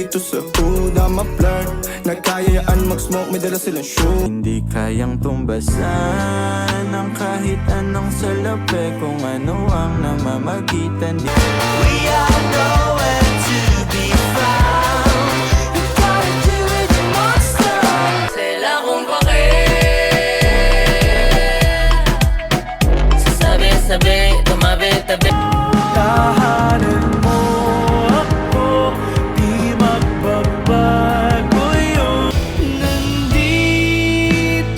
dito sa hood, I'm a flirt. Nagkayayaan mag-smoke, may dala silang shoe. Hindi kayang tumbasan ng kahit anong salapi, kung ano ang namamagitan. We are nowhere to be found. You gotta do it, you monster. Sila kong sabi, tumabi-tabi. Tahanan mo ako, di magbabago yun. Nandito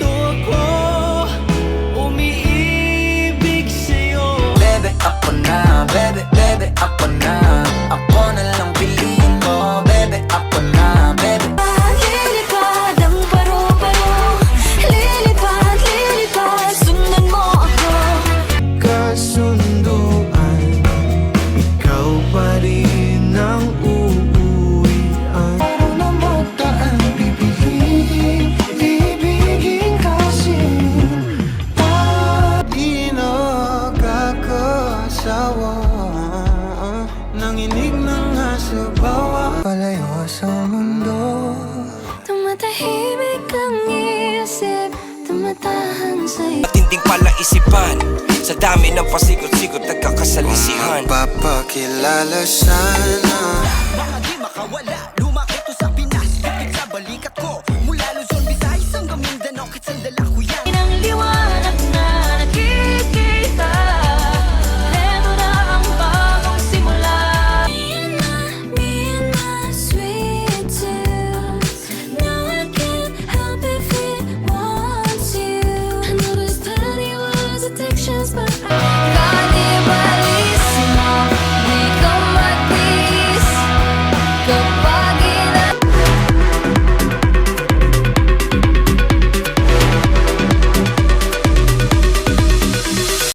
ako, umiibig sa'yo. Bebe, ako na, bebe, bebe, ako na. Ako na lang piliin mo, bebe, ako na, bebe. Lilipad ang paro-paro, lilipad, lilipad, sundan mo ako. Kasunduan, ikaw pa rin ang uuwian. Araw na magdaan, bibigin kasi di nakakasawa. Nanginig ng aso, bawa palayo sa mundo. Tumatahimik ang isip, tumatahan sa'yo. Matinding palaisipan, sa dami ng pasikot-sikot nagkakasalisihan. Papakilala sana, Baka di makawala